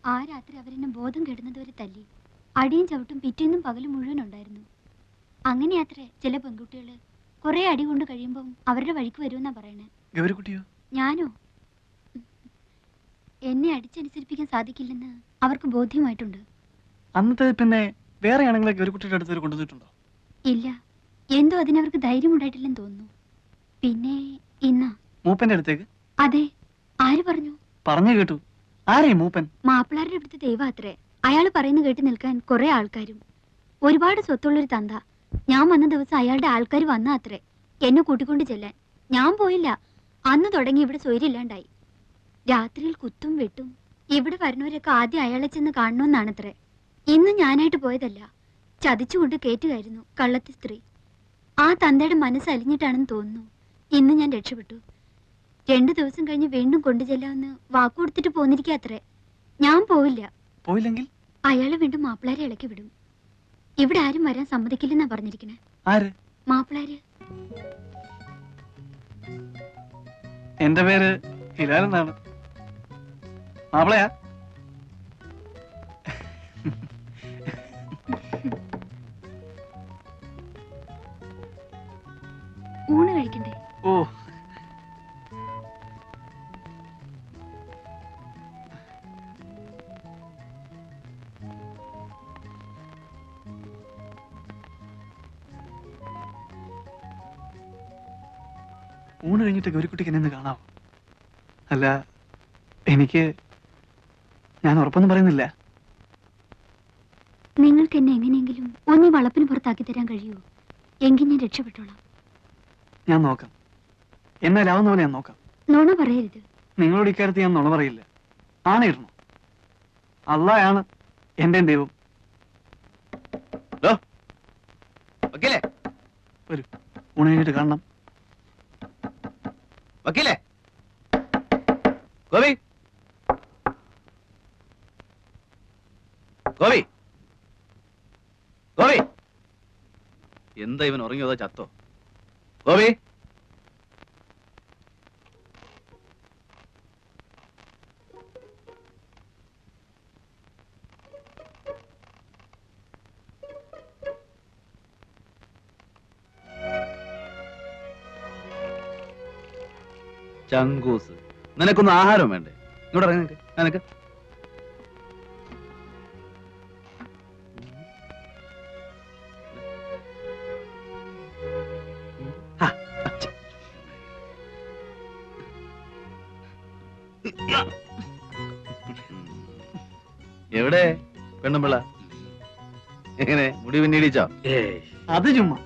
ആ രാത്രി അവരെന്നെ ബോധം കെടുന്നതുവരെ തല്ലി. അടിയും ചവിട്ടും പിറ്റേന്നും പകലും മുഴുവൻ ഉണ്ടായിരുന്നു. അങ്ങനെയാത്രേ ചില പെൺകുട്ടികള് കുറെ അടി കൊണ്ട് കഴിയുമ്പം അവരുടെ വഴിക്ക് വരുമെന്നാ പറയണേ. ഞാനോ? എന്നെ അടിച്ചനുസരിപ്പിക്കാൻ സാധിക്കില്ലെന്ന് അവർക്ക് ബോധ്യമായിട്ടുണ്ട്. അന്നത്തെ പിന്നെ വേറെ ആണെങ്കിലും ഗൗരിക്കുട്ടിയുടെ അടുത്ത് കൊണ്ടുവന്നിട്ടുണ്ടോ? ഇല്ല, എന്തോ അതിനവർക്ക് ധൈര്യം ഉണ്ടായിട്ടില്ലെന്ന് തോന്നുന്നു. പിന്നെ ഇന്നാ മൂപ്പന്റെ അടുത്തേക്ക്? അതെ. ആര് പറഞ്ഞു? പറഞ്ഞു കേട്ടു. ആരേ മൂപ്പൻ? മാപ്പിളാരുടെ അടുത്ത് ദൈവാത്രേ. അയാൾ പറയുന്ന കേട്ട് നിൽക്കാൻ കുറെ ആൾക്കാരും. ഒരുപാട് സ്വത്തുള്ളൊരു തന്ത. ഞാൻ വന്ന ദിവസം അയാളുടെ ആൾക്കാർ വന്നാ അത്രേ എന്നെ കൂട്ടിക്കൊണ്ട് ചെല്ലാൻ. ഞാൻ പോയില്ല. അന്ന് തുടങ്ങി ഇവിടെ സ്വൈര്യമില്ലാണ്ടായി. രാത്രിയിൽ കുത്തും വെട്ടും. ഇവിടെ വരുന്നവരൊക്കെ ആദ്യം അയാളെ ചെന്ന് കാണണമെന്നാണത്രേ. ഇന്ന് ഞാനായിട്ട് പോയതല്ല, ചതിച്ചുകൊണ്ട് കേറ്റുകയായിരുന്നു കള്ളത്തി സ്ത്രീ. ആ തന്തയുടെ മനസ്സ് അലിഞ്ഞിട്ടാണെന്ന് തോന്നുന്നു ഇന്ന് ഞാൻ രക്ഷപ്പെട്ടു. 2 ദിവസം കഴിഞ്ഞ് വീണ്ടും കൊണ്ടു ചെല്ലാമെന്ന് വാക്കുകൊടുത്തിട്ട് പോന്നിരിക്കാത്രേ. ഞാൻ പോവില്ല. പോയില്ലെങ്കിൽ അയാളെ വീണ്ടും മാപ്പിളാരെ ഇളക്കി വിടും. ഇവിടെ ആരും വരാൻ സമ്മതിക്കില്ലെന്നാ പറഞ്ഞിരിക്കണേ. ആര്? മാപ്പിളാര്. എന്റെ പേര് ഹിലാൽ എന്നാണ്. മാപ്പിളയാ? ഊണ് കഴിക്കണ്ടേ? ഓ, ഊണ് കഴിഞ്ഞിട്ട് ഗൗരിക്കുട്ടിക്ക് എന്നെ കാണാവോ? അല്ല, ഞാൻ ഉറപ്പൊന്നും പറയുന്നില്ല. നിങ്ങൾക്ക് എന്നെ എങ്ങനെയെങ്കിലും ഒന്നീ വളപ്പിന് പുറത്താക്കി തരാൻ കഴിയുമോ? എങ്കിൽ ഞാൻ രക്ഷപ്പെട്ടോളാം. ഞാൻ നോക്കാം. എന്നാലാവുന്ന പോലെ ഞാൻ നോക്കാം. നുണ പറയരുത്. നിങ്ങളോട് ഇക്കാര്യത്തിൽ ഞാൻ നുണ പറയില്ല. ആണയിടണം. അള്ളായാണ് എന്റെ ദൈവം. വരൂ, ഊണ് കഴിഞ്ഞിട്ട് കാണണം. വക്കീലേ, ഗോപി, ഗോപി, ഗോപി, എന്താ ഇവൻ ഉറങ്ങിയോ ചത്തോ? ഗോപി, ചങ്കൂസ്, നിനക്കൊന്നും ആഹാരം വേണ്ടേ? ഇങ്ങോട്ട് ഇറങ്ങി നിനക്ക്. എവിടെ പെണ്ണുമ്പിള്ള? എങ്ങനെ മുടി പിന്നീടിച്ചോ? അത് ചുമ്മാ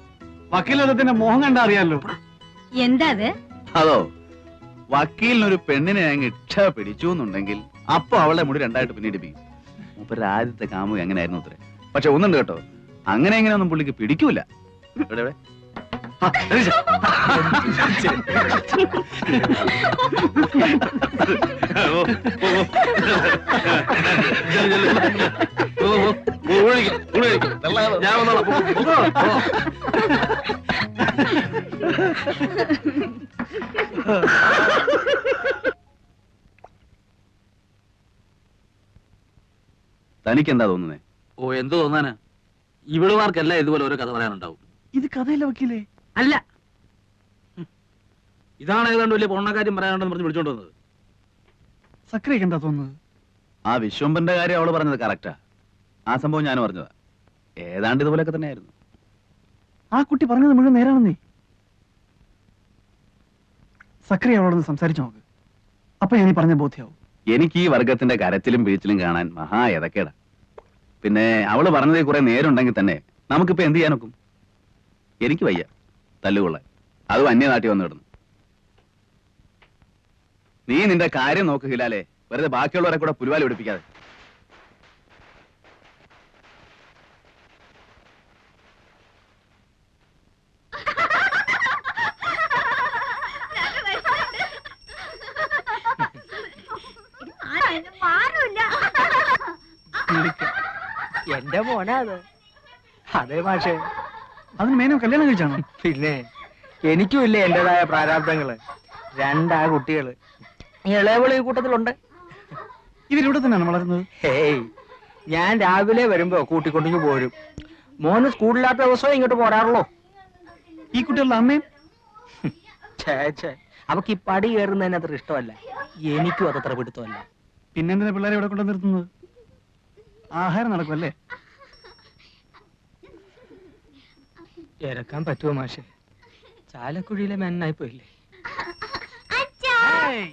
വക്കീലത്തിന്റെ മോഹം കണ്ടാ അറിയാലോ. എന്താ അത്? അതോ, വക്കീലിനൊരു പെണ്ണിനെ അങ്ങ് ഇച്ഛ പിടിച്ചു എന്നുണ്ടെങ്കിൽ അപ്പൊ അവളുടെ മുടി 2 ആയിട്ട് പിന്നീടിപ്പിക്കും. മൂപ്പരുടെ ആദ്യത്തെ കാമുക അങ്ങനെയായിരുന്നു അത്രേ. പക്ഷെ ഒന്നുണ്ട് കേട്ടോ, അങ്ങനെ എങ്ങനെയൊന്നും പുള്ളിക്ക് പിടിക്കൂല. എവിടെ ഞാൻ വന്നോളാം. തനിക്കെന്താ തോന്നുന്നേ? ഓ, എന്ത് തോന്നാനാ? ഇവളുമാർക്കല്ല ഇതുപോലെ ഓരോ കഥ പറയാനുണ്ടാവും. ഇത് കഥയില്ല വക്കീലേ. അല്ല, ഇതാണ് ഏതാണ്ട് വലിയ പൊണ്ണക്കാര്യം പറയാനുണ്ടെന്ന് പറഞ്ഞ് വിളിച്ചോണ്ട് വന്നത്. സക്രിയൊക്കെ എന്താ തോന്നുന്നത്? ആ വിശ്വംബന്റെ കാര്യം അവള് പറഞ്ഞത് കറക്റ്റാ. ആ സംഭവം ഞാൻ പറഞ്ഞതാ. ഏതാണ്ട് ഇതുപോലെയൊക്കെ തന്നെയായിരുന്നു. ആ കുട്ടി പറഞ്ഞത് മുഴുവൻ നേരാണെന്നേ. സക്രിയ അവളോടൊന്ന് സംസാരിച്ചു നോക്ക്. അപ്പൊ ഞാൻ പറഞ്ഞ ബോധ്യാവും. എനിക്ക് ഈ വർഗത്തിന്റെ കരച്ചിലും വീഴ്ചിലും കാണാൻ മഹാ ഏതക്കേടാ. പിന്നെ അവള് പറഞ്ഞതിൽ കുറെ നേരുണ്ടെങ്കിൽ തന്നെ നമുക്കിപ്പോ എന്ത് ചെയ്യാൻ നോക്കും? എനിക്ക് വയ്യ തല്ലുകൊള്ളാൻ. അതും അന്യനാട്ടി വന്നു കിടന്നു. നീ നിന്റെ കാര്യം നോക്ക് ഹിലാലേ, വെറുതെ ബാക്കിയുള്ളവരെ കൂടെ പുലിവാലി പിടിപ്പിക്കാതെ. എന്റെ മോനാ അത്. അതെ മാഷേ. അതിന് മേനോ കല്യാണം കഴിച്ചാണോ? പിന്നെ എനിക്കും ഇല്ലേ എന്റേതായ പ്രാരാബ്ദങ്ങള്. 2 കുട്ടികള്. ഇളയവള് ഈ കൂട്ടത്തിലുണ്ട്. ഇവരിവിടെ തന്നെയാണ് വളരുന്നത്. ഹേയ്, ഞാൻ രാവിലെ വരുമ്പോ കൂട്ടിക്കൊണ്ടിങ്ങ് പോരും. മോന് സ്കൂളില്ലാത്ത ദിവസവും ഇങ്ങോട്ട് പോരാറുള്ളൂ. ഈ കുട്ടികളുടെ അമ്മയും ഛേ, അവക്ക് ഈ പടി കയറുന്നതിന് അത്ര ഇഷ്ടമല്ല. എനിക്കും അതത്ര പിടുത്തമല്ല. പിന്നെന്തിനാ പിള്ളേരെ ഇവിടെ കൊണ്ട് നിർത്തുന്നത്? ആഹാരം നടക്കുമല്ലേ? ഇറക്കാൻ പറ്റുമോ മാഷെ? ചാലക്കുഴിയിലെ മെന്നായി പോയില്ലേ? ഏയ്.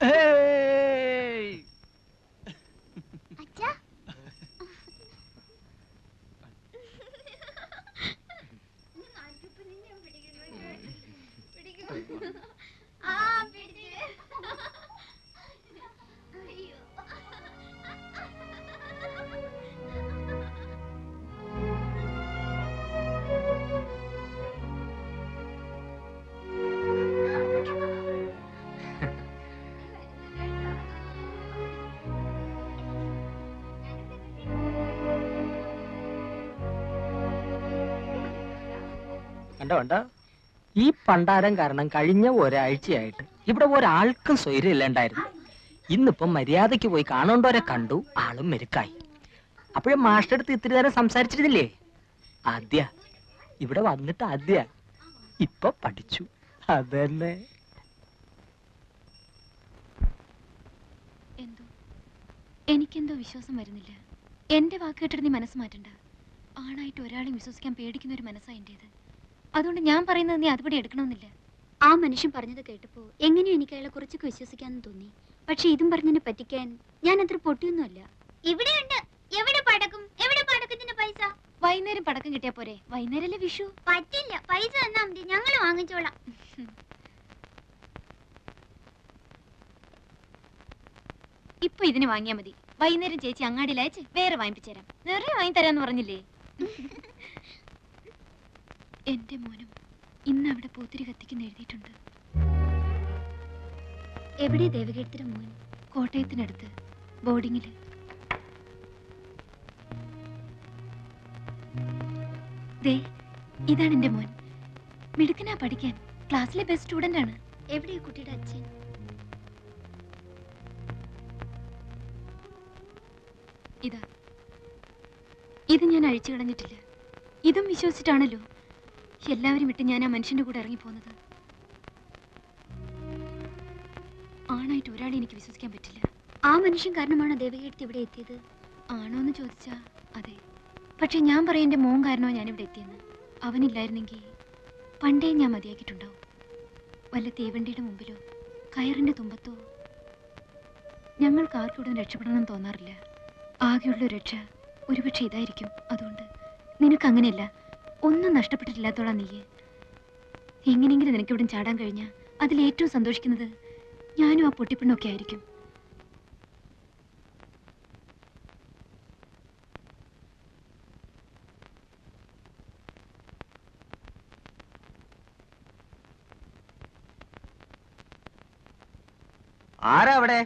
ഏയ്. കണ്ടോ, ഈ പണ്ടാരം കാരണം കഴിഞ്ഞ ഒരാഴ്ചയായിട്ട് ഇവിടെ ഒരാൾക്കും സ്വൈര്യം ഇല്ലാണ്ടായിരുന്നു. ഇന്നിപ്പം മര്യാദയ്ക്ക് പോയി കാണേണ്ടവരെ കണ്ടു, ആളും മെരുക്കായി. അപ്പോഴേ മാസ്റ്റർ അടുത്ത് ഇത്തിരി നേരം സംസാരിച്ചിരുന്നില്ലേ? ആദ്യ ഇവിടെ വന്നിട്ട് ഇപ്പൊ പഠിച്ചു. അതന്നെ. എന്തോ എനിക്കെന്തോ വിശ്വാസം വരുന്നില്ല. എന്റെ വാക്ക് കേട്ടിട്ട് നീ മനസ്സ് മാറ്റണ്ട. ആണായിട്ട് ഒരാളെയും വിശ്വസിക്കാൻ പേടിക്കുന്ന ഒരു മനസ്സാ എന്റേത്. അതുകൊണ്ട് ഞാൻ പറയുന്നത് നീ അതുപടി എടുക്കണമെന്നില്ല. ആ മനുഷ്യൻ പറഞ്ഞത് കേട്ടപ്പോ എങ്ങനെയോ എനിക്ക് അയാളെ കുറച്ചൊക്കെ വിശ്വസിക്കാന്ന് തോന്നി. പക്ഷെ ഇതും പറഞ്ഞതിനെ പറ്റിക്കാൻ ഞാൻ അത്ര പൊട്ടിയൊന്നുമല്ല. ഇവിടെയുണ്ട്. എവിടെ പടക്കും? എവിടെ പടക്കത്തിന്റെ പൈസ? വൈകുന്നേരം പടക്കം കിട്ടിയാ പോരെ? വൈകുന്നേരല്ലേ വിഷു. പറ്റില്ല, പൈസ തന്നാ മതി, ഞങ്ങൾ വാങ്ങിച്ചോളാം. ഇപ്പൊ ഇതിന് വാങ്ങിയാ മതി. വൈകുന്നേരം ചേച്ചി അങ്ങാടിയിൽ അയച്ച് വേറെ വാങ്ങിപ്പിച്ചു തരാം. നിറയെ വാങ്ങി തരാന്ന് പറഞ്ഞില്ലേ? എന്റെ മോനും ഇന്ന് അവിടെ പൂത്തിരി കത്തിക്കുന്ന എഴുതിയിട്ടുണ്ട്. എവിടെ ദേവകേടത്തിന്റെ മോൻ? കോട്ടയത്തിനടുത്ത് ബോർഡിങ്ങില്. ദേ, ഇതാണ് എന്റെ മോൻ. മിടുക്കനാ പഠിക്കാൻ. ക്ലാസ്സിലെ ബെസ്റ്റ് സ്റ്റുഡന്റ് ആണ്. എവിടെയാ കുട്ടിയുടെ അച്ഛൻ? ഇതാ, ഇത് ഞാൻ അഴിച്ചു കളഞ്ഞിട്ടില്ല. ഇതും വിശ്വസിച്ചിട്ടാണല്ലോ എല്ലാവരും വിട്ട് ഞാൻ ആ മനുഷ്യന്റെ കൂടെ ഇറങ്ങിപ്പോന്നത്. ആണായിട്ട് ഒരാളെ എനിക്ക് വിശ്വസിക്കാൻ പറ്റില്ല. ആ മനുഷ്യൻ കാരണമാണ് ദേവകീർത്തി ഇവിടെ എത്തിയത്. ആണോ എന്ന് ചോദിച്ചാ അതെ. പക്ഷെ ഞാൻ പറയാം, എന്റെ മോൻ കാരണോ ഞാനിവിടെ എത്തിയെന്ന്. അവനില്ലായിരുന്നെങ്കിൽ പണ്ടേ ഞാൻ മതിയാക്കിയിട്ടുണ്ടാവും. വല്ല തീവണ്ടിയുടെ മുമ്പിലോ കയറിന്റെ തുമ്പത്തോ. ഞങ്ങൾക്ക് ആർക്കൂടെ രക്ഷപ്പെടണം തോന്നാറില്ല. ആകെയുള്ള രക്ഷ ഒരുപക്ഷെ ഇതായിരിക്കും. അതുകൊണ്ട് നിനക്ക് അങ്ങനെയല്ല, ഒന്നും നഷ്ടപ്പെട്ടിട്ടില്ലാത്തോളാം നീ. എങ്ങനെയെങ്കിലും നിനക്ക് ഇവിടെ ചാടാൻ കഴിഞ്ഞാൽ അതിലേറ്റവും സന്തോഷിക്കുന്നത് ഞാനും ആ പൊട്ടിപ്പെണ്ണൊക്കെ ആയിരിക്കും. ആരാ അവിടെ?